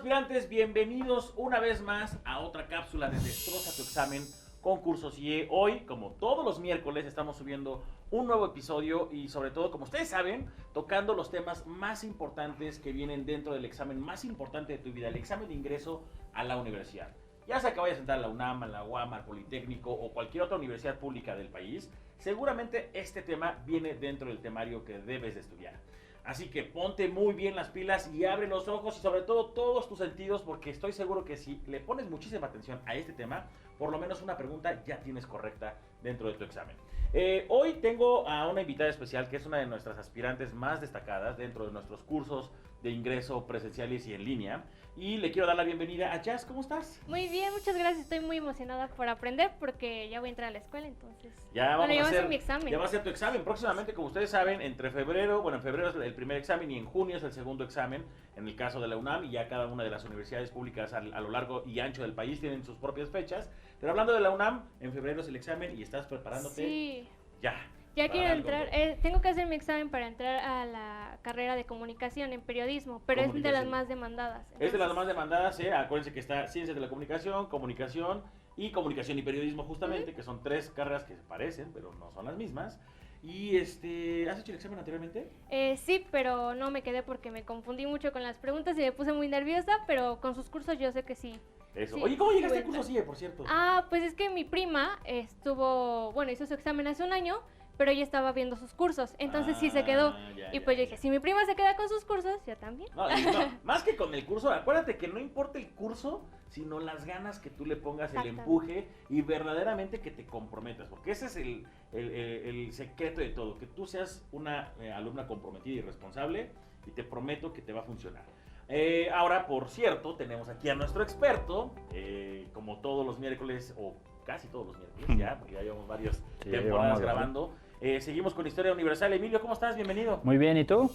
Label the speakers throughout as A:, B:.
A: aspirantes? Bienvenidos una vez más a otra cápsula de Destroza tu examen concurso CIE. Hoy, como todos los miércoles, estamos subiendo un nuevo episodio y sobre todo, como ustedes saben, tocando los temas más importantes que vienen dentro del examen más importante de tu vida, el examen de ingreso a la universidad. Ya sea que vayas a entrar a la UNAM, a la UAM, al Politécnico o cualquier otra universidad pública del país, seguramente este tema viene dentro del temario que debes de estudiar. Así que ponte muy bien las pilas y abre los ojos y sobre todo todos tus sentidos, porque estoy seguro que si le pones muchísima atención a este tema, por lo menos una pregunta ya tienes correcta dentro de tu examen. Hoy tengo a una invitada especial que es una de nuestras aspirantes más destacadas dentro de nuestros cursos de ingreso presenciales y en línea. Y le quiero dar la bienvenida a Jazz. ¿Cómo estás?
B: Muy bien, muchas gracias. Estoy muy emocionada por aprender porque ya voy a entrar a la escuela, entonces.
A: Ya vamos a hacer
B: mi examen.
A: Ya va a ser tu examen. Próximamente, como ustedes saben, en febrero es el primer examen y en junio es el segundo examen, en el caso de la UNAM, y ya cada una de las universidades públicas a lo largo y ancho del país tienen sus propias fechas. Pero hablando de la UNAM, en febrero es el examen y estás preparándote.
B: Sí.
A: Ya
B: quiero entrar, tengo que hacer mi examen para entrar a la carrera de comunicación en periodismo, pero es de las más demandadas. Entonces...
A: Es de las más demandadas, acuérdense que está Ciencias de la Comunicación y Comunicación y Periodismo justamente, que son tres carreras que se parecen, pero no son las mismas. Y ¿has hecho el examen anteriormente?
B: Sí, pero no me quedé porque me confundí mucho con las preguntas y me puse muy nerviosa, pero con sus cursos yo sé que sí.
A: Eso.
B: Sí,
A: oye, ¿cómo llegaste al curso CIE, por cierto?
B: Pues es que mi prima hizo su examen hace un año, pero ella estaba viendo sus cursos, entonces sí se quedó. Yo dije, si mi prima se queda con sus cursos, yo también.
A: No, más que con el curso, acuérdate que no importa el curso, sino las ganas que tú le pongas, el empuje y verdaderamente que te comprometas, porque ese es el secreto de todo, que tú seas una alumna comprometida y responsable, y te prometo que te va a funcionar. Ahora, por cierto, tenemos aquí a nuestro experto, como todos los miércoles, o casi todos los miércoles ya, porque ya llevamos varias temporadas grabando. Seguimos con Historia Universal. Emilio, ¿cómo estás? Bienvenido.
C: Muy bien, ¿y tú?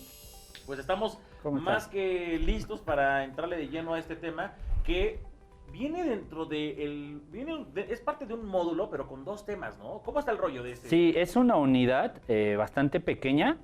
A: Pues estamos más que listos para entrarle de lleno a este tema que viene dentro es parte de un módulo, pero con dos temas, ¿no? ¿Cómo está el rollo de este?
C: Sí, es una unidad bastante pequeña,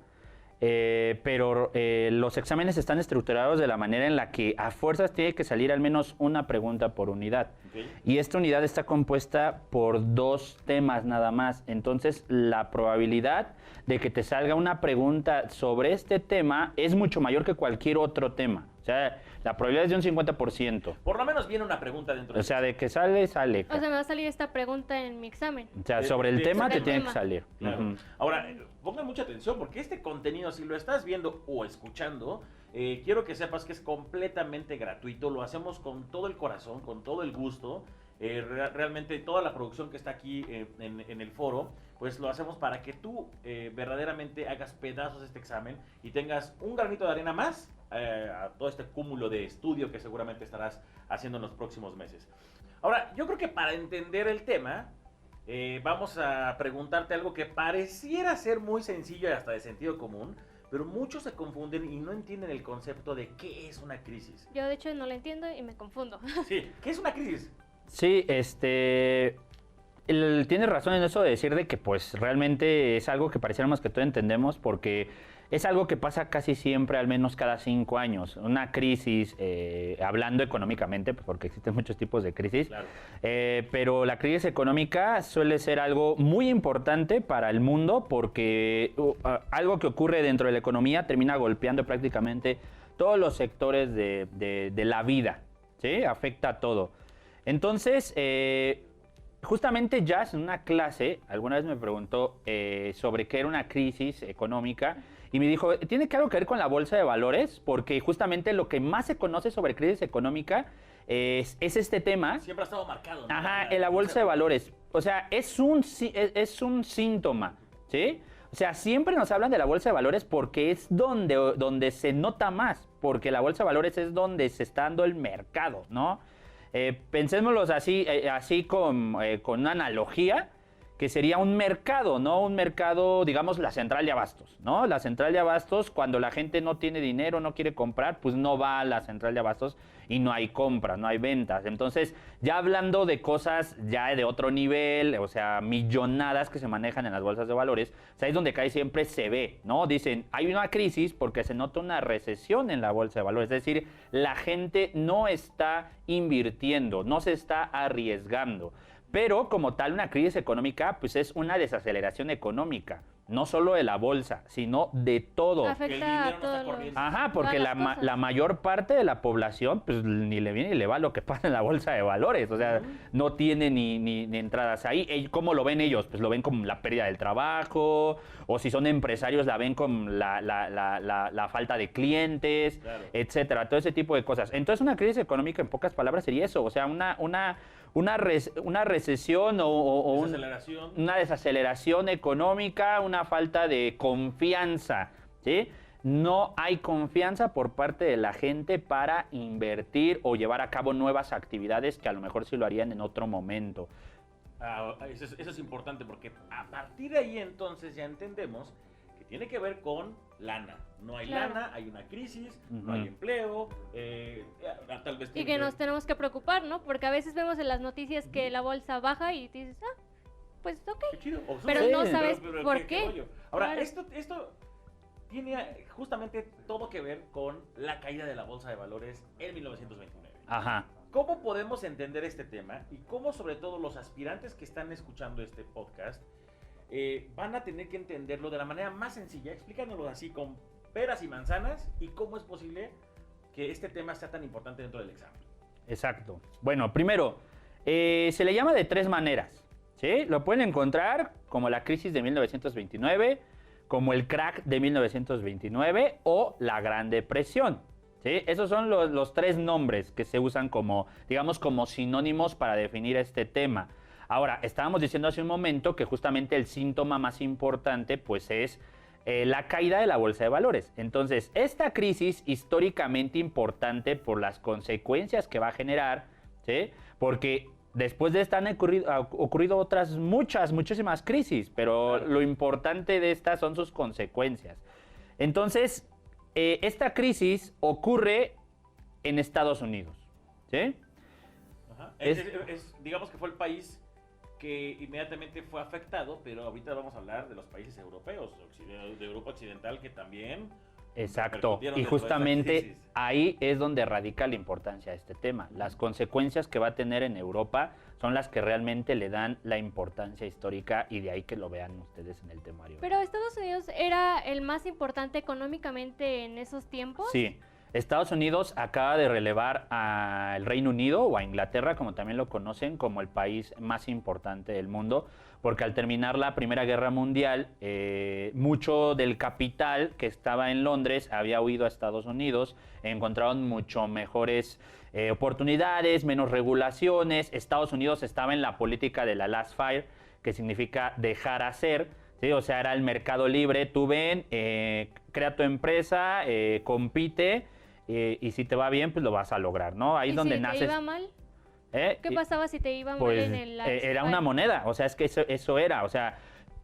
C: pero los exámenes están estructurados de la manera en la que a fuerzas tiene que salir al menos una pregunta por unidad. Okay. Y esta unidad está compuesta por dos temas nada más. Entonces, la probabilidad de que te salga una pregunta sobre este tema es mucho mayor que cualquier otro tema. O sea, la probabilidad es de un 50%.
A: Por lo menos viene una pregunta dentro de
C: O sea, de que sale.
B: O sea, me va a salir esta pregunta en mi examen.
C: O sea, sobre el tema te tiene que salir.
A: Claro. Ahora, pongan mucha atención porque este contenido, si lo estás viendo o escuchando, quiero que sepas que es completamente gratuito. Lo hacemos con todo el corazón, con todo el gusto. Realmente toda la producción que está aquí en el foro, pues lo hacemos para que tú verdaderamente hagas pedazos este examen y tengas un granito de arena más a todo este cúmulo de estudio que seguramente estarás haciendo en los próximos meses. Ahora, yo creo que para entender el tema, vamos a preguntarte algo que pareciera ser muy sencillo y hasta de sentido común, pero muchos se confunden y no entienden el concepto de qué es una crisis.
B: Yo de hecho no lo entiendo y me confundo.
A: Sí, ¿qué es una crisis?
C: Sí, tienes razón en eso de decir de que pues realmente es algo que pareciéramos que todos entendemos porque es algo que pasa casi siempre, al menos cada 5 años. Una crisis, hablando económicamente, porque existen muchos tipos de crisis, claro. Pero la crisis económica suele ser algo muy importante para el mundo porque algo que ocurre dentro de la economía termina golpeando prácticamente todos los sectores de la vida, ¿sí? Afecta a todo. Entonces, justamente Jazz en una clase alguna vez me preguntó sobre qué era una crisis económica y me dijo, ¿tiene algo que ver con la bolsa de valores? Porque justamente lo que más se conoce sobre crisis económica es este tema.
A: Siempre ha estado marcado, ¿no?
C: Ajá, en la bolsa de valores. O sea, es un síntoma, ¿sí? O sea, siempre nos hablan de la bolsa de valores porque es donde se nota más, porque la bolsa de valores es donde se está dando el mercado, ¿no? Pensémoslos así con una analogía, que sería un mercado, ¿no? Un mercado, digamos, la central de abastos, ¿no? La central de abastos, cuando la gente no tiene dinero, no quiere comprar, pues no va a la central de abastos y no hay compras, no hay ventas. Entonces, ya hablando de cosas ya de otro nivel, o sea, millonadas que se manejan en las bolsas de valores, o sea, es donde casi siempre se ve, ¿no? Dicen, hay una crisis porque se nota una recesión en la bolsa de valores, es decir, la gente no está invirtiendo, no se está arriesgando. Pero como tal, una crisis económica, pues es una desaceleración económica, no solo de la bolsa, sino de todo.
B: Afecta a todos los...
C: Ajá, porque
B: todas las cosas.
C: la mayor parte de la población, pues ni le viene ni le va lo que pasa en la bolsa de valores, o sea, no tiene ni entradas ahí. ¿Cómo lo ven ellos? Pues lo ven como la pérdida del trabajo, o si son empresarios la ven como la falta de clientes,
A: Claro.
C: etcétera, todo ese tipo de cosas. Entonces una crisis económica, en pocas palabras, sería eso, o sea, una recesión o
A: Desaceleración.
C: una desaceleración económica, una falta de confianza, ¿sí? No hay confianza por parte de la gente para invertir o llevar a cabo nuevas actividades que a lo mejor sí lo harían en otro momento.
A: Eso es importante porque a partir de ahí entonces ya entendemos que tiene que ver con lana. No hay
B: Claro.
A: lana, hay una crisis, no hay empleo, tal vez...
B: Y
A: tiene
B: que
A: ver-
B: nos tenemos que preocupar, ¿no? Porque a veces vemos en las noticias que la bolsa baja y dices, pues ok.
A: Qué chido. O
B: Pero
A: sube,
B: no sabes por
A: ¿qué
B: qué?
A: rollo? Ahora,
B: Claro.
A: esto tiene justamente todo que ver con la caída de la bolsa de valores en 1929.
C: Ajá.
A: ¿Cómo podemos entender este tema y cómo sobre todo los aspirantes que están escuchando este podcast van a tener que entenderlo de la manera más sencilla, explicándolo así con peras y manzanas y cómo es posible que este tema sea tan importante dentro del examen?
C: Exacto. Bueno, primero, se le llama de tres maneras, ¿sí? Lo pueden encontrar como la crisis de 1929, como el crack de 1929 o la Gran Depresión, ¿sí? Esos son los tres nombres que se usan como, digamos, como sinónimos para definir este tema. Ahora, estábamos diciendo hace un momento que justamente el síntoma más importante, pues, es la caída de la bolsa de valores. Entonces, esta crisis históricamente importante por las consecuencias que va a generar, ¿sí? Porque después de esta han ocurrido otras muchísimas crisis, pero
A: Claro.
C: lo importante de estas son sus consecuencias. Entonces, esta crisis ocurre en Estados Unidos, ¿sí?
A: Ajá.
C: Es-
A: Digamos que fue el país que inmediatamente fue afectado, pero ahorita vamos a hablar de los países europeos, de Europa Occidental, que también...
C: Exacto,
A: repercutieron
C: y
A: dentro de esta
C: justamente
A: crisis.
C: ahí es donde radica la importancia de este tema. Las consecuencias que va a tener en Europa son las que realmente le dan la importancia histórica y de ahí que lo vean ustedes en el temario.
B: Pero Estados Unidos era el más importante económicamente en esos tiempos.
C: Sí, Estados Unidos acaba de relevar al Reino Unido o a Inglaterra, como también lo conocen, como el país más importante del mundo, porque al terminar la Primera Guerra Mundial, mucho del capital que estaba en Londres había huido a Estados Unidos, encontraron mucho mejores oportunidades, menos regulaciones. Estados Unidos estaba en la política de la laissez-faire, que significa dejar hacer, ¿sí? O sea, era el mercado libre, tú ven, crea tu empresa, compite, y si te va bien, pues lo vas a lograr, ¿no? Ahí
B: ¿Y
C: es donde
B: si
C: naces.
B: te iba mal? ¿Qué
C: Y-
B: pasaba si te iba mal
C: Pues
B: en el
C: era una moneda, o sea, es que eso era, o sea,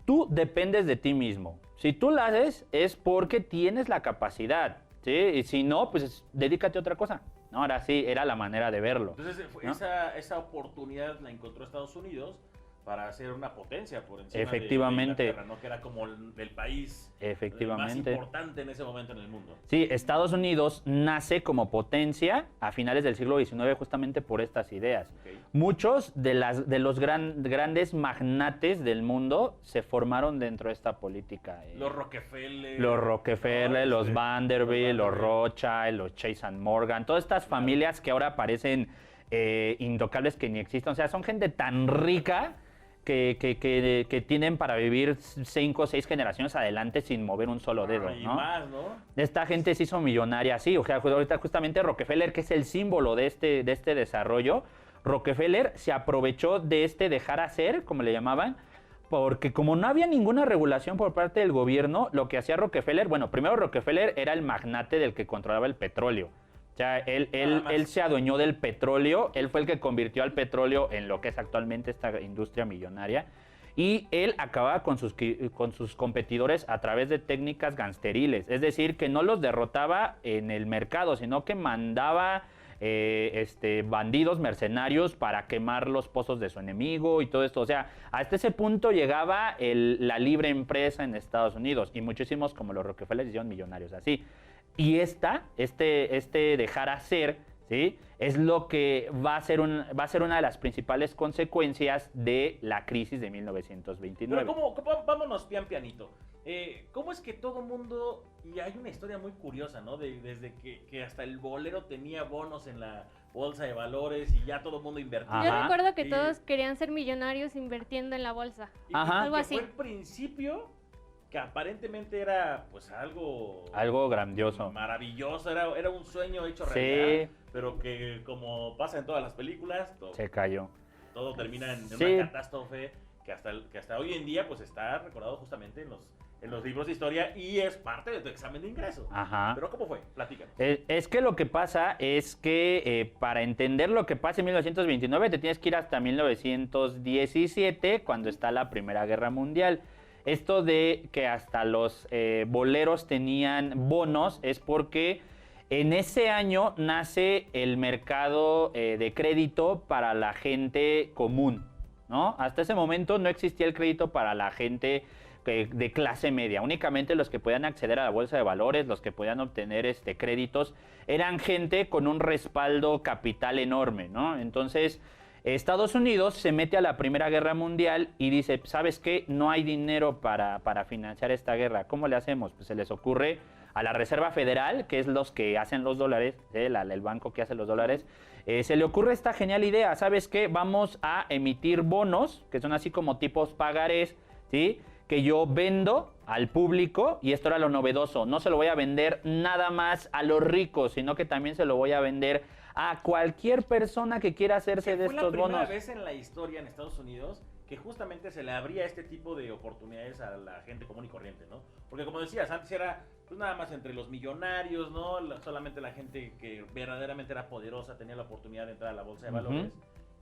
C: tú dependes de ti mismo. Si tú la haces es porque tienes la capacidad, ¿sí? Y si no, pues dedícate a otra cosa. No, ahora sí, era la manera de verlo.
A: Entonces,
C: ¿no?
A: esa oportunidad la encontró Estados Unidos para ser una potencia por encima
C: Efectivamente.
A: de Inglaterra, ¿no? Que era como el país
C: Efectivamente.
A: más importante en ese momento en el mundo.
C: Sí, Estados Unidos nace como potencia a finales del siglo XIX justamente por estas ideas.
A: Ok.
C: Muchos de los grandes magnates del mundo se formaron dentro de esta política.
A: Los Rockefeller.
C: Los Rockefeller,
A: ¿no?
C: los Vanderbilt, los Rothschild, los Chase and Morgan, todas estas familias que ahora parecen intocables, que ni existen. O sea, son gente tan rica que tienen para vivir 5 o 6 generaciones adelante sin mover un solo dedo,
A: Y
C: ¿no?
A: más, ¿no?
C: Esta gente se hizo millonaria así, o sea, ahorita justamente Rockefeller, que es el símbolo de este desarrollo, Rockefeller se aprovechó de este dejar hacer, como le llamaban, porque como no había ninguna regulación por parte del gobierno, lo que hacía Rockefeller, bueno, primero Rockefeller era el magnate del que controlaba el petróleo. O sea, él se adueñó del petróleo, él fue el que convirtió al petróleo en lo que es actualmente esta industria millonaria. y él acababa con sus competidores a través de técnicas gangsteriles, es decir, que no los derrotaba en el mercado, sino que mandaba bandidos mercenarios para quemar los pozos de su enemigo y todo esto. O sea, hasta ese punto llegaba la libre empresa en Estados Unidos, y muchísimos como los Rockefeller hicieron millonarios así. Y este dejar hacer, ¿sí?, es lo que va a ser una de las principales consecuencias de la crisis de 1929.
A: Pero vámonos pianito. ¿Cómo es que todo mundo, y hay una historia muy curiosa, ¿no? Desde que hasta el bolero tenía bonos en la bolsa de valores y ya todo el mundo invertía.
B: Yo recuerdo que todos querían ser millonarios invirtiendo en la bolsa.
A: Algo así. Fue el principio que aparentemente era pues algo
C: grandioso,
A: maravilloso, era un sueño hecho realidad, pero que como pasa en todas las películas,
C: se cayó.
A: Todo termina en una catástrofe que hasta hoy en día pues está recordado justamente en los libros de historia y es parte de tu examen de ingreso.
C: Ajá.
A: Pero ¿cómo fue? Platícanos.
C: Es que lo que pasa es que para entender lo que pasa en 1929 te tienes que ir hasta 1917, cuando está la Primera Guerra Mundial. Esto de que hasta los boleros tenían bonos es porque en ese año nace el mercado de crédito para la gente común, ¿no? Hasta ese momento no existía el crédito para la gente de clase media. Únicamente los que podían acceder a la bolsa de valores, los que podían obtener créditos, eran gente con un respaldo capital enorme, ¿no? Entonces, Estados Unidos se mete a la Primera Guerra Mundial y dice, ¿sabes qué? No hay dinero para financiar esta guerra. ¿Cómo le hacemos? Pues se les ocurre a la Reserva Federal, que es los que hacen los dólares, el banco que hace los dólares, se le ocurre esta genial idea. ¿Sabes qué? Vamos a emitir bonos, que son así como tipos pagarés, ¿sí?, que yo vendo al público, y esto era lo novedoso. No se lo voy a vender nada más a los ricos, sino que también se lo voy a vender a cualquier persona que quiera hacerse de estos bonos.
A: Fue la primera vez en la historia en Estados Unidos que justamente se le abría este tipo de oportunidades a la gente común y corriente, ¿no? Porque como decías, antes era pues nada más entre los millonarios, ¿no? Solamente la gente que verdaderamente era poderosa tenía la oportunidad de entrar a la bolsa de valores.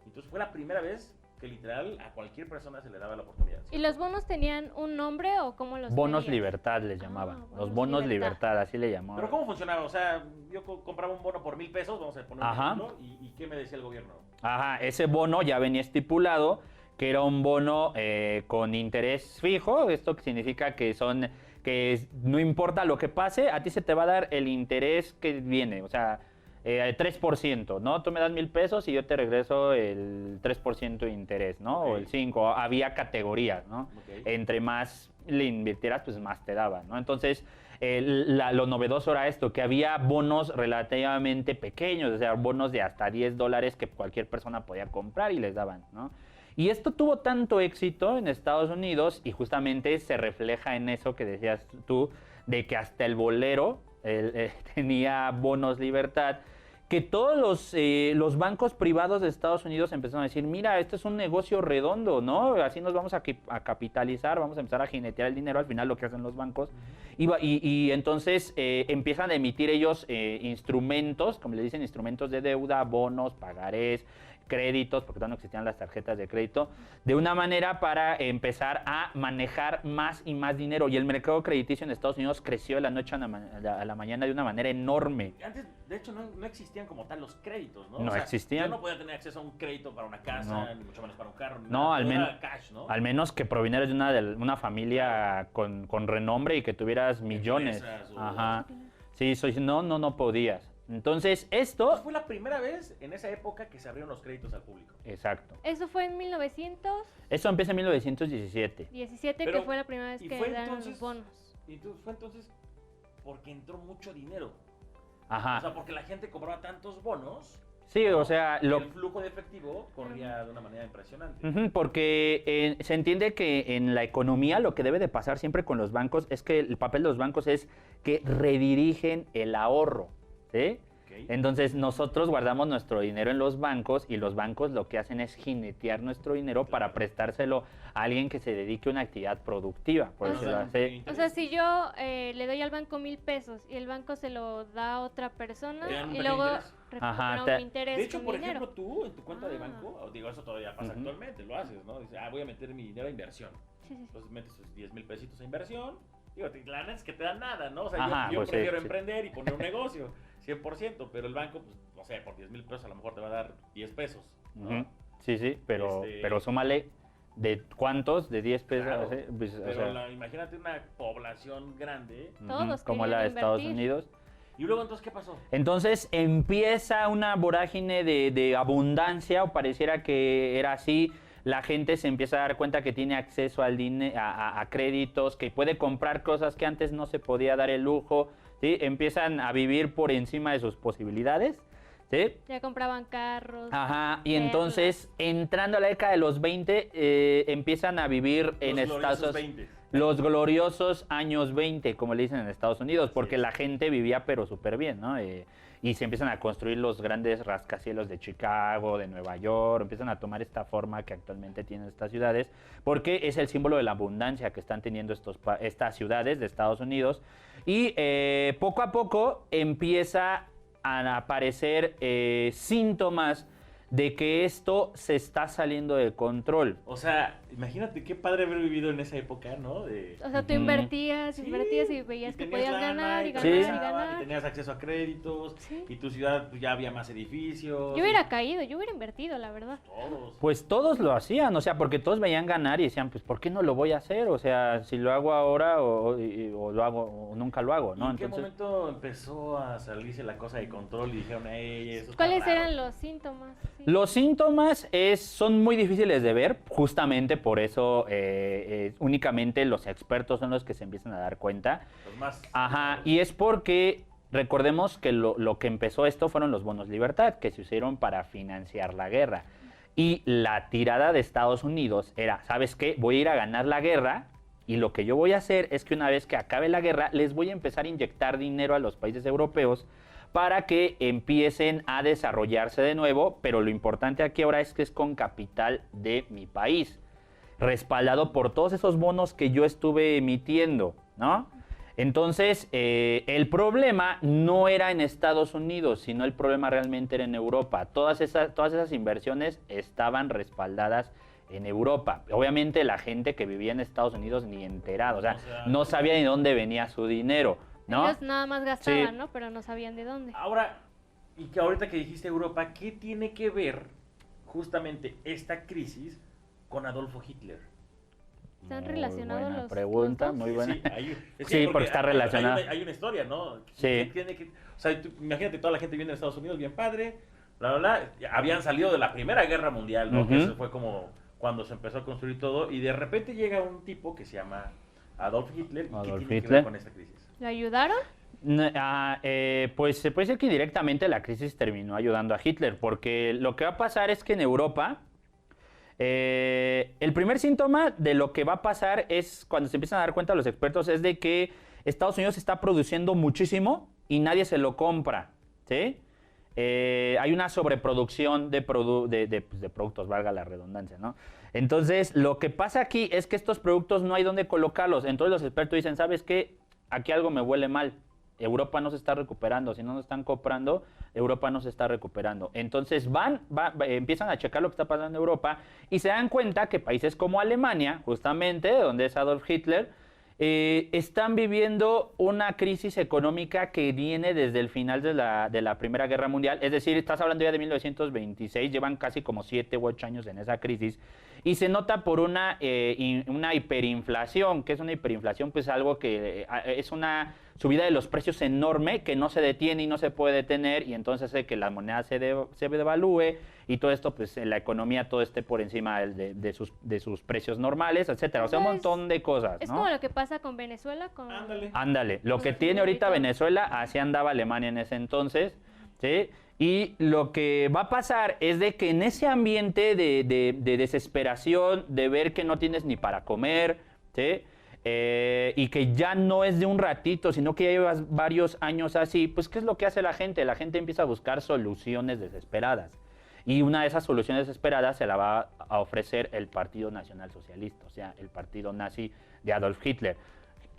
A: Entonces fue la primera vez que literal a cualquier persona se le daba la oportunidad.
B: ¿Y los bonos tenían un nombre o cómo los
C: Bonos
B: tenías?
C: Libertad les llamaban. Los bonos libertad, así le llamaban.
A: ¿Pero cómo funcionaba? O sea, yo compraba un bono por $1,000, vamos a poner un ejemplo, ¿y qué me decía el gobierno?
C: Ajá, ese bono ya venía estipulado que era un bono con interés fijo. Esto significa que no importa lo que pase, a ti se te va a dar el interés que viene, o sea, 3%, ¿no? Tú me das $1,000 y yo te regreso el 3% de interés, ¿no? Okay. O el 5%. Había categorías, ¿no? Okay. Entre más le invirtieras, pues más te daban, ¿no? Entonces, lo novedoso era esto, que había bonos relativamente pequeños, o sea, bonos de hasta $10 que cualquier persona podía comprar y les daban, ¿no? Y esto tuvo tanto éxito en Estados Unidos, y justamente se refleja en eso que decías tú, de que hasta el bolero tenía bonos libertad, que todos los bancos privados de Estados Unidos empezaron a decir, mira, esto es un negocio redondo, ¿no? Así nos vamos a capitalizar, vamos a empezar a jinetear el dinero, al final lo que hacen los bancos. Y entonces empiezan a emitir ellos instrumentos, como le dicen, instrumentos de deuda, bonos, pagarés, créditos, porque todavía no existían las tarjetas de crédito, de una manera para empezar a manejar más y más dinero. Y el mercado crediticio en Estados Unidos creció de la noche a la mañana de una manera enorme.
A: Antes, de hecho, no existían como tal los créditos, ¿no?
C: No existían.
A: Yo no podía tener acceso a un crédito para una casa, ni mucho menos para un carro.
C: No,
A: cash, ¿no?
C: Al menos que provinieras de una familia con renombre y que tuvieras millones. Ajá. Sí, no podías. Entonces, esto
A: fue la primera vez en esa época que se abrieron los créditos al público.
C: Exacto.
B: ¿Eso fue en 1900?
C: Eso empieza en 1917.
B: 17, que fue la primera vez que dieron los bonos.
A: Y fue entonces porque entró mucho dinero.
C: Ajá.
A: O sea, porque la gente cobraba tantos bonos.
C: Sí, o sea,
A: el flujo de efectivo corría de una manera impresionante.
C: Porque se entiende que en la economía lo que debe de pasar siempre con los bancos es que el papel de los bancos es que redirigen el ahorro, ¿sí? Entonces nosotros guardamos nuestro dinero en los bancos y los bancos lo que hacen es jinetear nuestro dinero para prestárselo a alguien que se dedique a una actividad productiva. Por eso lo hace.
B: O sea, si yo le doy al banco 1,000 pesos y el banco se lo da a otra persona y luego recupera un interés.
A: De hecho,
B: con
A: por
B: dinero.
A: ejemplo, tú en tu cuenta de banco, digo, eso todavía pasa actualmente, lo haces, ¿no? Dices, voy a meter mi dinero a inversión.
B: Sí.
A: Entonces metes tus 10,000 pesitos a inversión. Digo, la neta es que te dan nada, ¿no? O sea, yo
C: pues
A: prefiero emprender y poner un negocio, 100%, pero el banco, pues, no sé, por 10,000 pesos a lo mejor te va a dar 10 pesos, ¿no?
C: Sí, pero súmale de cuántos, de 10 pesos.
A: Claro,
C: pues,
A: pero imagínate una población grande.
B: Todos
C: como la de Estados
B: invertir.
C: Unidos.
A: Y luego, entonces, ¿qué pasó? Entonces
C: empieza una vorágine de abundancia, o pareciera que era así. La gente se empieza a dar cuenta que tiene acceso al a créditos, que puede comprar cosas que antes no se podía dar el lujo, ¿sí? Empiezan a vivir por encima de sus posibilidades, ¿sí?
B: Ya compraban carros.
C: Ajá, y entonces, entrando a la década de los 20, empiezan a vivir en Estados Unidos. Los gloriosos años 20, como le dicen en Estados Unidos, porque la gente vivía pero súper bien, ¿no? Y se empiezan a construir los grandes rascacielos de Chicago, de Nueva York, empiezan a tomar esta forma que actualmente tienen estas ciudades, porque es el símbolo de la abundancia que están teniendo estas ciudades de Estados Unidos. Y poco a poco empieza a aparecer síntomas de que esto se está saliendo de control.
A: O sea, imagínate qué padre haber vivido en esa época, ¿no?
B: O sea, tú invertías y veías que podías ganar y ganar.
A: Y tenías acceso a créditos, y tu ciudad ya había más edificios.
B: Yo hubiera caído, yo hubiera invertido, la verdad.
C: Pues todos lo hacían, o sea, porque todos veían ganar y decían, pues, ¿por qué no lo voy a hacer? O sea, si lo hago ahora o lo hago o nunca lo hago, ¿no?
A: ¿Y en qué momento empezó a salirse la cosa de control y dijeron, eso está
B: ¿Cuáles
A: raro?
B: eran los síntomas? Sí.
C: Los síntomas son muy difíciles de ver, justamente por eso únicamente los expertos son los que se empiezan a dar cuenta.
A: Los más.
C: Ajá, y es porque recordemos que lo que empezó esto fueron los bonos libertad, que se usaron para financiar la guerra. Y la tirada de Estados Unidos era, ¿sabes qué? Voy a ir a ganar la guerra y lo que yo voy a hacer es que una vez que acabe la guerra, les voy a empezar a inyectar dinero a los países europeos para que empiecen a desarrollarse de nuevo, pero lo importante aquí ahora es que es con capital de mi país, respaldado por todos esos bonos que yo estuve emitiendo, ¿no? Entonces, el problema no era en Estados Unidos, sino el problema realmente era en Europa. Todas esas inversiones estaban respaldadas en Europa. Obviamente la gente que vivía en Estados Unidos ni enterado, o sea, no sabía ni dónde venía su dinero, ¿no?
B: Ellos nada más gastaban, ¿no? Pero no sabían de dónde.
A: Ahora, y que ahorita que dijiste Europa, ¿qué tiene que ver justamente esta crisis con Adolfo Hitler?
B: ¿Están relacionados
C: buena
B: los
C: pregunta,
B: dos?
C: muy buena.
A: Sí,
C: porque está relacionado.
A: Hay una historia, ¿no?
C: Sí.
A: O sea, imagínate toda la gente viviendo en Estados Unidos, bien padre, bla, bla, bla. Habían salido de la Primera Guerra Mundial, ¿no? Que eso fue como cuando se empezó a construir todo, y de repente llega un tipo que se llama Adolf Hitler. ¿Y qué tiene que ver con esta crisis?
B: ¿Le ayudaron?
C: Pues se puede decir que directamente la crisis terminó ayudando a Hitler, porque lo que va a pasar es que en Europa, el primer síntoma de lo que va a pasar es, cuando se empiezan a dar cuenta los expertos, es de que Estados Unidos está produciendo muchísimo y nadie se lo compra, ¿sí? Hay una sobreproducción de productos, valga la redundancia, ¿no? Entonces, lo que pasa aquí es que estos productos no hay dónde colocarlos. Entonces los expertos dicen, ¿sabes qué? Aquí algo me huele mal. Europa no se está recuperando. Si no nos están comprando, Europa no se está recuperando. Entonces empiezan a checar lo que está pasando en Europa y se dan cuenta que países como Alemania, justamente, donde es Adolf Hitler, están viviendo una crisis económica que viene desde el final de la Primera Guerra Mundial. Es decir, estás hablando ya de 1926, llevan casi como 7 u 8 años en esa crisis. Y se nota por una hiperinflación. ¿Qué es una hiperinflación? Pues algo que es una subida de los precios enorme que no se detiene y no se puede detener, y entonces hace que la moneda se devalúe y todo esto, pues en la economía todo esté por encima de sus precios normales, etcétera. O sea, un montón de cosas,
B: Es
C: ¿no?
B: como lo que pasa con Venezuela.
C: Ándale. Lo que tiene ahorita Venezuela, así andaba Alemania en ese entonces, ¿sí? Y lo que va a pasar es de que en ese ambiente de desesperación, de ver que no tienes ni para comer, ¿sí? y que ya no es de un ratito, sino que ya llevas varios años así, pues ¿qué es lo que hace la gente? La gente empieza a buscar soluciones desesperadas. Y una de esas soluciones desesperadas se la va a ofrecer el Partido Nacional Socialista, o sea, el partido nazi de Adolf Hitler.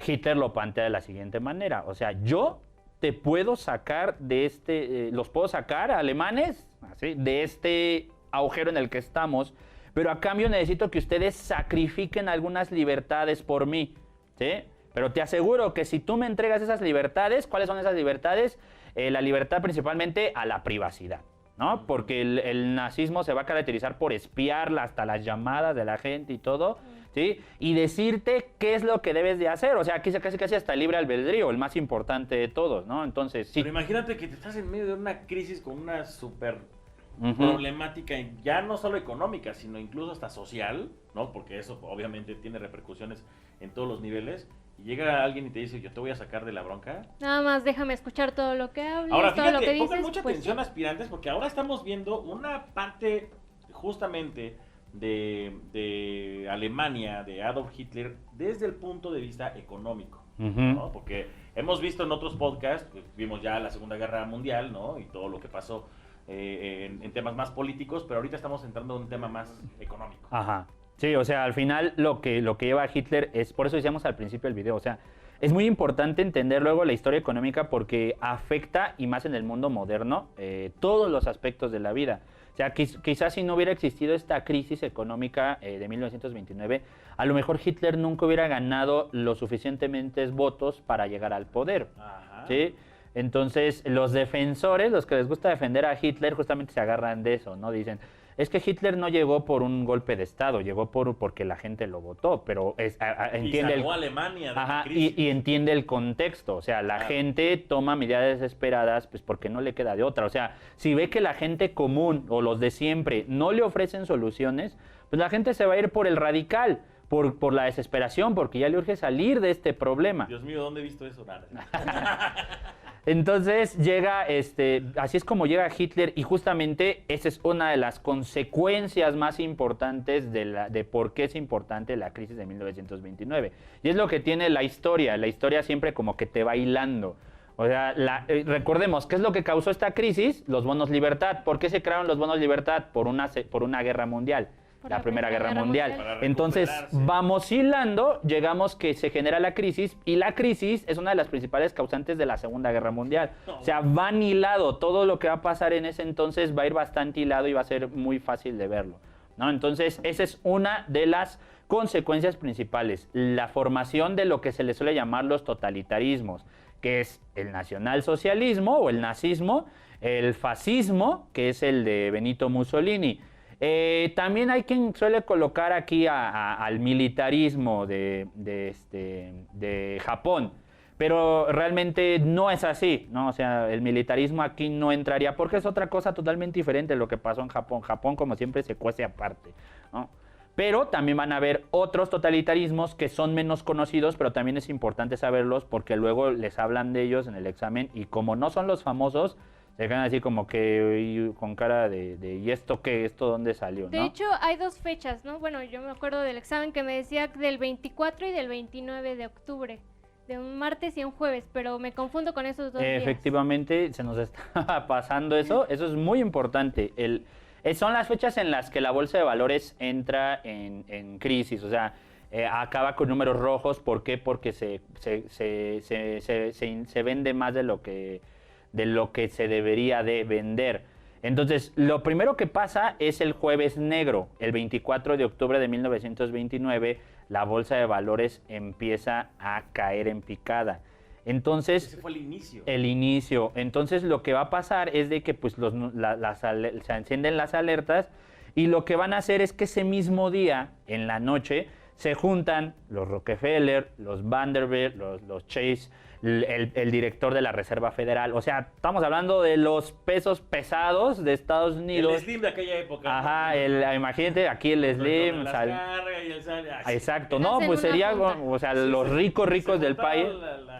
C: Hitler lo plantea de la siguiente manera, o sea, yo te puedo sacar de los puedo sacar alemanes, así, de este agujero en el que estamos, pero a cambio necesito que ustedes sacrifiquen algunas libertades por mí, ¿sí? Pero te aseguro que si tú me entregas esas libertades, ¿cuáles son esas libertades? La libertad principalmente a la privacidad, ¿no? Porque el nazismo se va a caracterizar por espiar hasta las llamadas de la gente y todo, ¿sí? Y decirte qué es lo que debes de hacer. O sea, aquí casi hasta el libre albedrío, el más importante de todos, ¿no? Entonces, sí.
A: Pero imagínate que te estás en medio de una crisis con una súper problemática, ya no solo económica, sino incluso hasta social, ¿no? Porque eso obviamente tiene repercusiones en todos los niveles. Y llega alguien y te dice, yo te voy a sacar de la bronca.
B: Nada más déjame escuchar todo lo que hables,
A: Ahora,
B: todo lo que
A: fíjate,
B: dices.
A: pongan mucha
B: pues,
A: atención
B: sí.
A: aspirantes, porque ahora estamos viendo una parte justamente de Alemania, de Adolf Hitler, desde el punto de vista económico, ¿no? Porque hemos visto en otros podcasts, pues, vimos ya la Segunda Guerra Mundial, ¿no? Y todo lo que pasó en temas más políticos, pero ahorita estamos entrando en un tema más económico.
C: Ajá. Sí, o sea, al final lo que lleva a Hitler es, por eso decíamos al principio del video, o sea, es muy importante entender luego la historia económica porque afecta, y más en el mundo moderno, todos los aspectos de la vida. O sea, quizás si no hubiera existido esta crisis económica de 1929, a lo mejor Hitler nunca hubiera ganado los suficientemente votos para llegar al poder.
A: Ajá.
C: ¿Sí? Entonces, los defensores, los que les gusta defender a Hitler, justamente se agarran de eso, ¿no? Dicen, es que Hitler no llegó por un golpe de Estado, llegó porque la gente lo votó, pero entiende
A: y salvó a Alemania de la
C: Ajá,
A: crisis.
C: y entiende el contexto, o sea, la gente toma medidas desesperadas pues porque no le queda de otra, o sea, si ve que la gente común o los de siempre no le ofrecen soluciones, pues la gente se va a ir por el radical, por la desesperación, porque ya le urge salir de este problema.
A: Dios mío, ¿dónde he visto eso? Nada.
C: Entonces llega, así es como llega Hitler, y justamente esa es una de las consecuencias más importantes de por qué es importante la crisis de 1929. Y es lo que tiene la historia siempre como que te va hilando. O sea, recordemos, ¿qué es lo que causó esta crisis? Los bonos libertad. ¿Por qué se crearon los bonos libertad? Por una guerra mundial. La Primera Guerra Mundial. Entonces, vamos hilando, llegamos que se genera la crisis, y la crisis es una de las principales causantes de la Segunda Guerra Mundial. O sea, van hilado, todo lo que va a pasar en ese entonces va a ir bastante hilado y va a ser muy fácil de verlo, ¿no? Entonces, esa es una de las consecuencias principales, la formación de lo que se le suele llamar los totalitarismos, que es el nacionalsocialismo o el nazismo, el fascismo, que es el de Benito Mussolini. También hay quien suele colocar aquí al militarismo de Japón, pero realmente no es así, ¿no? O sea, el militarismo aquí no entraría porque es otra cosa totalmente diferente de lo que pasó en Japón. Japón, como siempre, se cuece aparte, ¿no? Pero también van a haber otros totalitarismos que son menos conocidos, pero también es importante saberlos porque luego les hablan de ellos en el examen, y como no son los famosos, se quedan así como que con cara de ¿y esto qué? ¿Esto dónde salió? ¿no?
B: De hecho, hay dos fechas, ¿no? Bueno, yo me acuerdo del examen que me decía del 24 y del 29 de octubre, de un martes y un jueves, pero me confundo con esos dos días.
C: Efectivamente, se nos está pasando eso es muy importante. Son las fechas en las que la bolsa de valores entra en crisis, o sea, acaba con números rojos. ¿Por qué? Porque se vende más de lo que se debería de vender. Entonces, lo primero que pasa es el jueves negro. El 24 de octubre de 1929, la bolsa de valores empieza a caer en picada. Entonces,
A: ese fue el inicio.
C: El inicio. Entonces, lo que va a pasar es de que pues, se encienden las alertas, y lo que van a hacer es que ese mismo día, en la noche, se juntan los Rockefeller, los Vanderbilt, los Chase, el director de la Reserva Federal. O sea, estamos hablando de los pesos pesados de Estados Unidos.
A: El Slim de aquella época.
C: Ajá, imagínate, aquí el Slim. Exacto, no, pues sería, o sea, los ricos del país.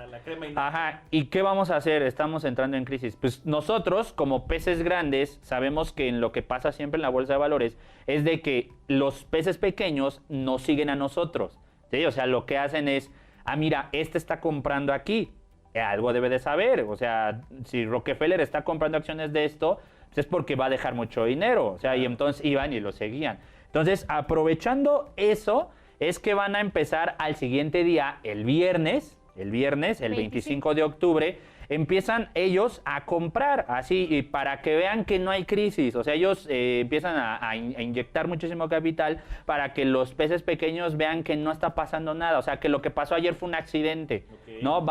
A: La crema.
C: Ajá, ¿y qué vamos a hacer? Estamos entrando en crisis. Pues nosotros, como peces grandes, sabemos que en lo que pasa siempre en la bolsa de valores es de que los peces pequeños nos siguen a nosotros. ¿sí? O sea, lo que hacen es, mira, este está comprando aquí, algo debe de saber. O sea, si Rockefeller está comprando acciones de esto, pues es porque va a dejar mucho dinero. O sea, y entonces iban y lo seguían. Entonces, aprovechando eso, es que van a empezar al siguiente día, el viernes, el 25 de octubre, empiezan ellos a comprar, así, y para que vean que no hay crisis. O sea, ellos empiezan a inyectar muchísimo capital para que los peces pequeños vean que no está pasando nada. O sea, que lo que pasó ayer fue un accidente, ¿no?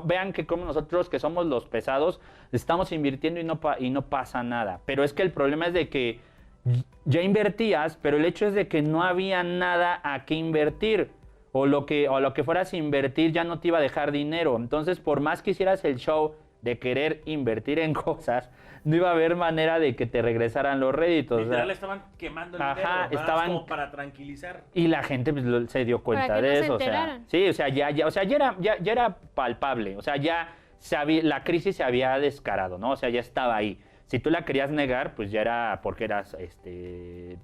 C: Vean que como nosotros, que somos los pesados, estamos invirtiendo y no pasa nada. Pero es que el problema es de que ya invertías, pero el hecho es de que no había nada a qué invertir. O lo que fueras a invertir ya no te iba a dejar dinero. Entonces, por más que hicieras el show de querer invertir en cosas, no iba a haber manera de que te regresaran los réditos.
A: Literal, estaban quemando el dinero, estaban como para tranquilizar.
C: Y la gente pues, se dio cuenta de eso. O sea, sí, o sea, ya era palpable. O sea, la crisis se había descarado, ¿no? O sea, ya estaba ahí. Si tú la querías negar, pues ya era porque eras,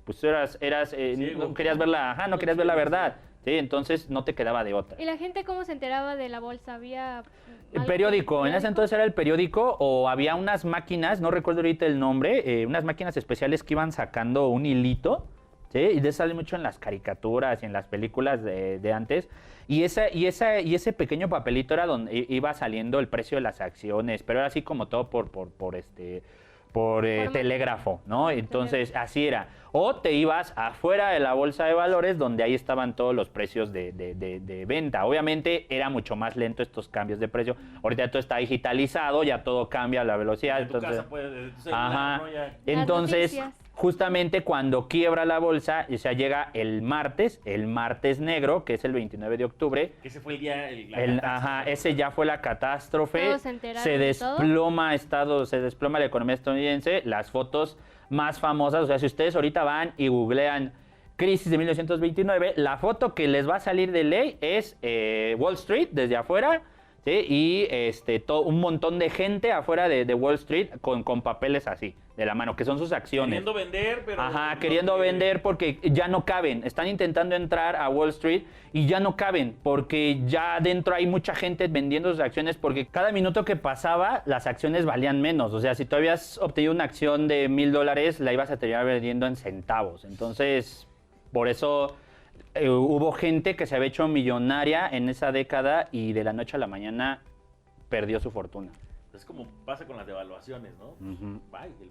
C: pues no querías ver no querías ver la verdad. Sí, entonces no te quedaba de otra.
B: ¿Y la gente cómo se enteraba de la bolsa? ¿Había
C: el periódico? En ese entonces era el periódico, o había unas máquinas, no recuerdo ahorita el nombre, unas máquinas especiales que iban sacando un hilito, ¿sí? Y de eso sale mucho en las caricaturas y en las películas de antes. Y ese pequeño papelito era donde iba saliendo el precio de las acciones, pero era así como todo por telégrafo, ¿no? Entonces, así era. O te ibas afuera de la bolsa de valores, donde ahí estaban todos los precios de venta. Obviamente, era mucho más lento estos cambios de precio. Ahorita todo está digitalizado, ya todo cambia a la velocidad. Entonces, entonces, justamente cuando quiebra la bolsa, o sea, llega el martes negro, que es el 29 de octubre.
A: Ese fue el día...
C: ese ya fue la catástrofe. Se desploma la economía estadounidense. Las fotos más famosas, o sea, si ustedes ahorita van y googlean crisis de 1929, la foto que les va a salir de ley es Wall Street desde afuera, ¿sí? Y un montón de gente afuera de Wall Street con papeles así, de la mano, que son sus acciones.
A: Queriendo vender, pero...
C: queriendo vender porque ya no caben. Están intentando entrar a Wall Street y ya no caben, porque ya dentro hay mucha gente vendiendo sus acciones, porque cada minuto que pasaba, las acciones valían menos. O sea, si tú habías obtenido una acción de $1,000, la ibas a terminar vendiendo en centavos. Entonces, por eso... hubo gente que se había hecho millonaria en esa década y de la noche a la mañana perdió su fortuna.
A: Es como pasa con las devaluaciones, ¿no?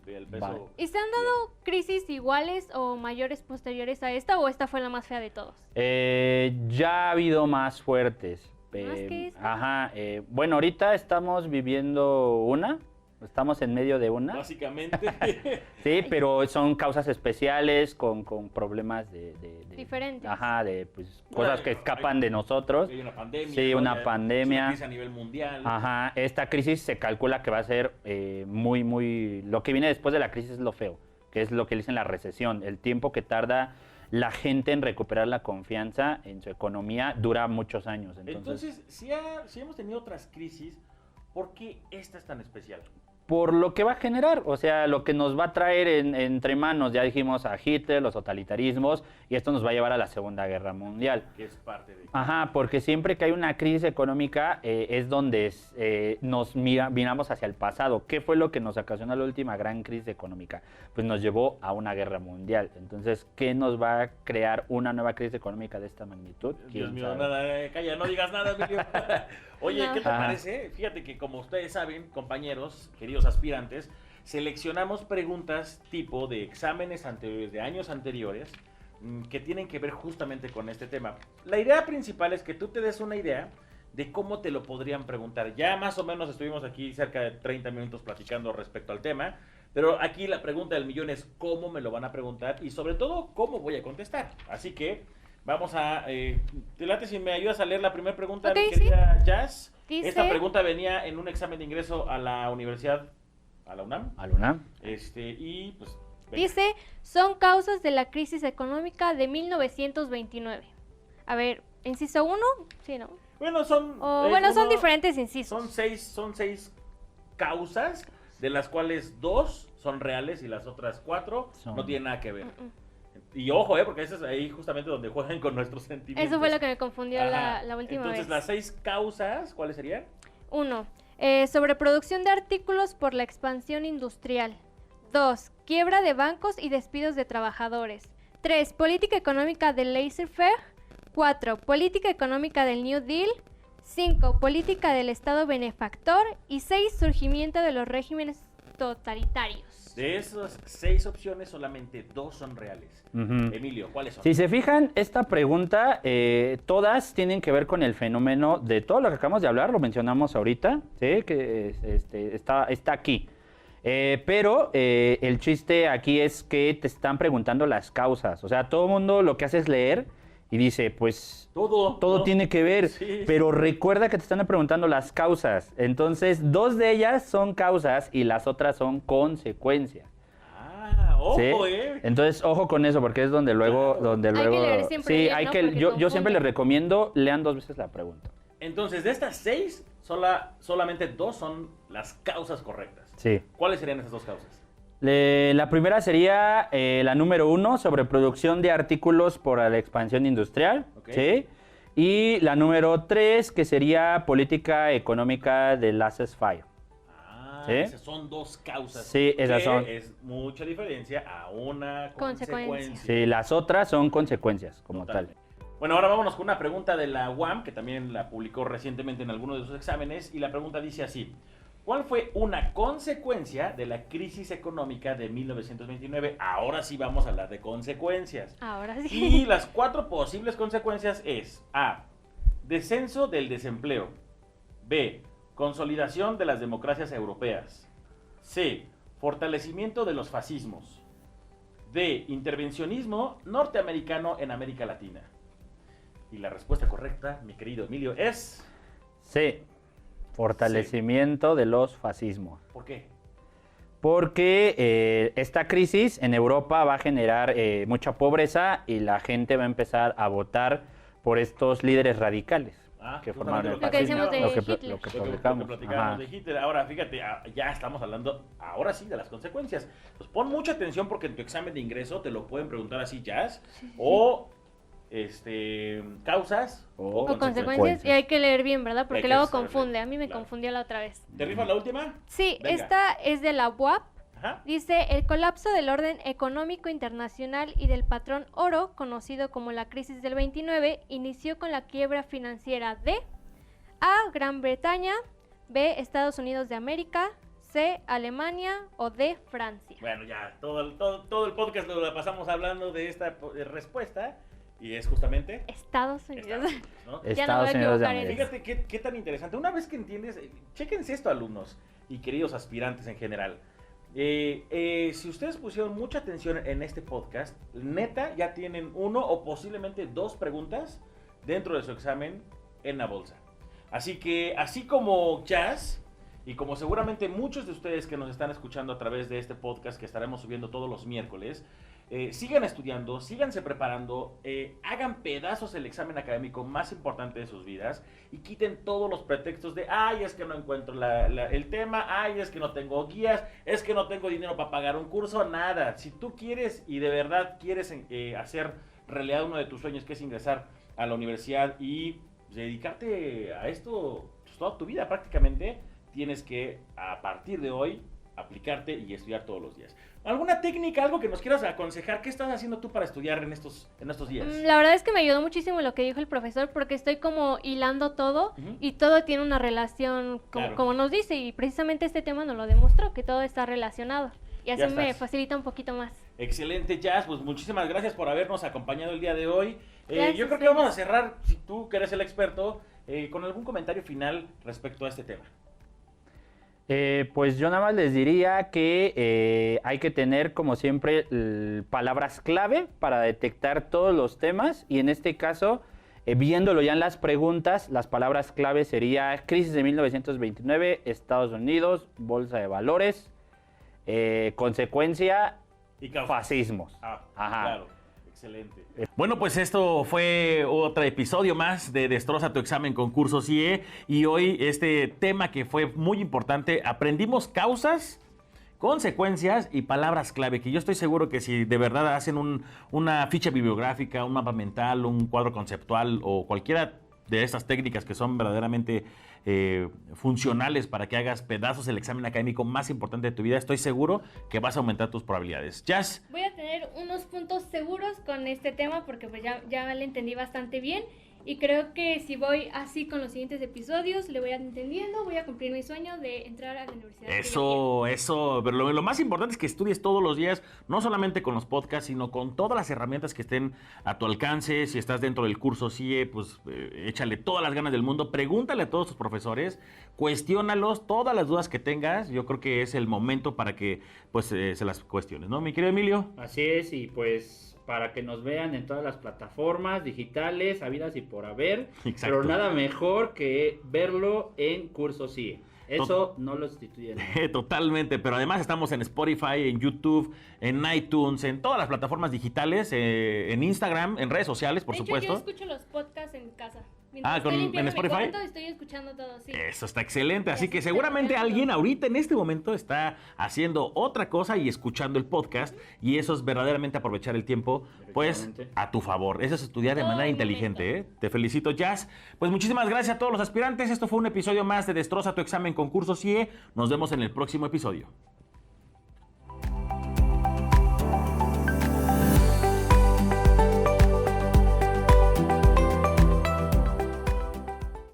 A: El peso...
B: ¿Y se han dado crisis iguales o mayores posteriores a esta, o esta fue la más fea de todos?
C: Ya ha habido más fuertes.
B: ¿Más que esta?
C: Bueno, ahorita estamos viviendo una. Estamos en medio de una.
A: Básicamente.
C: Sí, pero son causas especiales con problemas
B: diferentes.
C: Pues, cosas que escapan de nosotros.
A: Hay una pandemia.
C: Sí, una pandemia.
A: Es una crisis a nivel mundial.
C: Esta crisis se calcula que va a ser muy... Lo que viene después de la crisis es lo feo, que es lo que dicen la recesión. El tiempo que tarda la gente en recuperar la confianza en su economía dura muchos años.
A: Entonces si hemos tenido otras crisis, ¿por qué esta es tan especial?
C: Por lo que va a generar, o sea, lo que nos va a traer entre manos, ya dijimos a Hitler, los totalitarismos, y esto nos va a llevar a la Segunda Guerra Mundial.
A: Que es parte de...
C: Porque siempre que hay una crisis económica es donde nos miramos hacia el pasado. ¿Qué fue lo que nos ocasionó la última gran crisis económica? Pues nos llevó a una guerra mundial. Entonces, ¿qué nos va a crear una nueva crisis económica de esta magnitud?
A: Dios mío, calla, no digas nada, Emilio. Oye, ¿qué te parece? Fíjate que como ustedes saben, compañeros, queridos aspirantes, seleccionamos preguntas tipo de exámenes anteriores, de años anteriores, que tienen que ver justamente con este tema. La idea principal es que tú te des una idea de cómo te lo podrían preguntar. Ya más o menos estuvimos aquí cerca de 30 minutos platicando respecto al tema, pero aquí la pregunta del millón es cómo me lo van a preguntar y sobre todo cómo voy a contestar. Así que vamos a... ¿te late si me ayudas a leer la primera pregunta, mi querida Jazz? Esta pregunta venía en un examen de ingreso a la universidad, a la UNAM.
C: A la UNAM.
A: Y pues...
B: Venga. Dice, son causas de la crisis económica de 1929. A ver, inciso 1, sí, ¿no?
A: Bueno, son...
B: son diferentes incisos.
A: Son seis causas, de las cuales 2 son reales y las otras 4 no tienen nada que ver. Y ojo, porque eso es ahí justamente donde juegan con nuestros sentimientos.
B: Eso fue lo que me confundió la última
A: Entonces,
B: vez.
A: las 6 causas, ¿cuáles serían?
B: 1. Sobreproducción de artículos por la expansión industrial. 2. Quiebra de bancos y despidos de trabajadores. 3. Política económica del laissez-faire. 4. Política económica del New Deal. 5. Política del Estado benefactor. Y 6. Surgimiento de los regímenes totalitarios.
A: De esas 6 opciones, solamente 2 son reales. Emilio, ¿cuáles son?
C: Si se fijan, esta pregunta, todas tienen que ver con el fenómeno de todo lo que acabamos de hablar, lo mencionamos ahorita, ¿sí? Que está aquí. Pero el chiste aquí es que te están preguntando las causas. O sea, todo el mundo lo que hace es leer y dice, pues todo
A: ¿no?
C: tiene que ver,
A: Sí.
C: pero recuerda que te están preguntando las causas. Entonces, 2 de ellas son causas y las otras son consecuencias.
A: Ojo,
C: ¿Sí? Entonces, ojo con eso, porque es donde luego...
B: Hay que leer siempre
C: sí,
B: bien,
C: hay
B: ¿no?
C: que,
B: Porque
C: yo siempre
B: confunde.
C: les recomiendo, lean 2 veces la pregunta.
A: Entonces, de estas 6, solamente 2 son las causas correctas.
C: Sí.
A: ¿Cuáles serían esas 2 causas?
C: La primera sería la número 1, sobreproducción de artículos por la expansión industrial.
A: Ok.
C: ¿Sí? Y la número 3, que sería política económica de laissez-faire. ¿Sí?
A: Esas son 2 causas.
C: Sí, esas
A: que
C: son.
A: Es mucha diferencia a una
B: Consecuencia.
A: consecuencia.
C: Sí, las otras son consecuencias, como
A: Totalmente.
C: tal.
A: Bueno, ahora vámonos con una pregunta de la UAM, que también la publicó recientemente en alguno de sus exámenes, y la pregunta dice así: ¿cuál fue una consecuencia de la crisis económica de 1929? Ahora sí vamos a hablar de consecuencias.
B: Ahora sí.
A: Y las 4 posibles consecuencias es: A, descenso del desempleo. B, consolidación de las democracias europeas. C, fortalecimiento de los fascismos. D, intervencionismo norteamericano en América Latina. Y la respuesta correcta, mi querido Emilio, es...
C: Sí, fortalecimiento de los fascismos.
A: ¿Por qué?
C: Porque esta crisis en Europa va a generar mucha pobreza y la gente va a empezar a votar por estos líderes radicales que formaron el
A: justamente
C: fascismo.
B: lo que decíamos de Hitler.
C: Lo que
A: Lo que
C: publicamos.
A: platicábamos
C: Ajá.
A: de Hitler. Ahora, fíjate, ya estamos hablando, ahora sí, de las consecuencias. Pues pon mucha atención porque en tu examen de ingreso te lo pueden preguntar así, Jazz, o causas
C: O
B: O consecuencias. Y hay que leer bien, ¿verdad?
A: Hay
B: Porque
A: que
B: luego
A: saberle,
B: confunde. A mí me
A: claro.
B: confundió la otra vez.
A: ¿Te rifas la última?
B: Sí,
A: Venga.
B: esta es de la UAP.
A: Ajá.
B: Dice, el colapso del orden económico internacional y del patrón oro, conocido como la crisis del 29, inició con la quiebra financiera de A, Gran Bretaña, B, Estados Unidos de América, C, Alemania o D, Francia.
A: Bueno, ya, todo el podcast lo pasamos hablando de esta respuesta y es justamente...
B: Estados Unidos.
A: Estados Unidos, ¿no?
B: Ya no me
C: Estados
B: voy a
C: Unidos de
B: equivocar en
C: América.
A: Fíjate qué tan interesante. Una vez que entiendes, chéquense esto, alumnos y queridos aspirantes en general. Si ustedes pusieron mucha atención en este podcast, neta, ya tienen 1 o posiblemente 2 preguntas dentro de su examen en la bolsa. Así que, así como Jazz, y como seguramente muchos de ustedes que nos están escuchando a través de este podcast que estaremos subiendo todos los miércoles, sigan estudiando, síganse preparando, hagan pedazos el examen académico más importante de sus vidas y quiten todos los pretextos de, ay, es que no encuentro el tema, ay, es que no tengo guías, es que no tengo dinero para pagar un curso, nada. Si tú quieres y de verdad quieres hacer realidad uno de tus sueños, que es ingresar a la universidad y dedicarte a esto pues, toda tu vida prácticamente, tienes que a partir de hoy aplicarte y estudiar todos los días. ¿Alguna técnica, algo que nos quieras aconsejar? ¿Qué estás haciendo tú para estudiar en estos días?
B: La verdad es que me ayudó muchísimo lo que dijo el profesor porque estoy como hilando todo
A: Ujú.
B: y todo tiene una relación
A: Claro.
B: como nos dice y precisamente este tema nos lo demostró, que todo está relacionado y
A: Ya
B: así me
A: estás.
B: facilita un poquito más.
A: Excelente, Jazz. Pues muchísimas gracias por habernos acompañado el día de hoy.
B: Gracias,
A: Yo creo que
B: Denis.
A: vamos a cerrar, si tú que eres el experto, con algún comentario final respecto a este tema.
C: Pues yo nada más les diría que hay que tener, como siempre, palabras clave para detectar todos los temas y en este caso, viéndolo ya en las preguntas, las palabras clave sería crisis de 1929, Estados Unidos, bolsa de valores, consecuencia,
A: Y causas.
C: fascismos.
A: Ah,
C: Ajá.
A: claro. Excelente. Bueno, pues esto fue otro episodio más de Destroza tu examen concurso CIE y hoy este tema que fue muy importante, aprendimos causas, consecuencias y palabras clave, que yo estoy seguro que si de verdad hacen una ficha bibliográfica, un mapa mental, un cuadro conceptual o cualquiera de estas técnicas que son verdaderamente funcionales para que hagas pedazos del examen académico más importante de tu vida, estoy seguro que vas a aumentar tus probabilidades. Jazz.
B: Voy a tener unos puntos seguros con este tema porque pues ya le entendí bastante bien. Y creo que si voy así con los siguientes episodios, le voy entendiendo, voy a cumplir mi sueño de entrar a la universidad.
A: Eso. Pero lo más importante es que estudies todos los días, no solamente con los podcasts, sino con todas las herramientas que estén a tu alcance. Si estás dentro del curso CIE, pues échale todas las ganas del mundo. Pregúntale a todos tus profesores, cuestiónalos, todas las dudas que tengas. Yo creo que es el momento para que pues se las cuestiones, ¿no, mi querido Emilio?
C: Así es, y pues para que nos vean en todas las plataformas digitales, habidas y por haber.
A: Exacto.
C: Pero nada mejor que verlo en Curso CIE. Eso no lo sustituye nada.
A: Totalmente, pero además estamos en Spotify, en YouTube, en iTunes, en todas las plataformas digitales, en Instagram, en redes sociales, por supuesto.
B: Yo escucho los podcasts en casa. Mientras
A: ¿en Spotify?
B: Mi cuarto, estoy escuchando todo, sí.
A: Eso está excelente, así que seguramente alguien ahorita en este momento está haciendo otra cosa y escuchando el podcast, y eso es verdaderamente aprovechar el tiempo, pues, a tu favor. Eso es estudiar de manera inteligente, ¿eh? Te felicito, Jazz. Pues muchísimas gracias a todos los aspirantes. Esto fue un episodio más de Destroza tu examen concurso CIE. Nos vemos en el próximo episodio.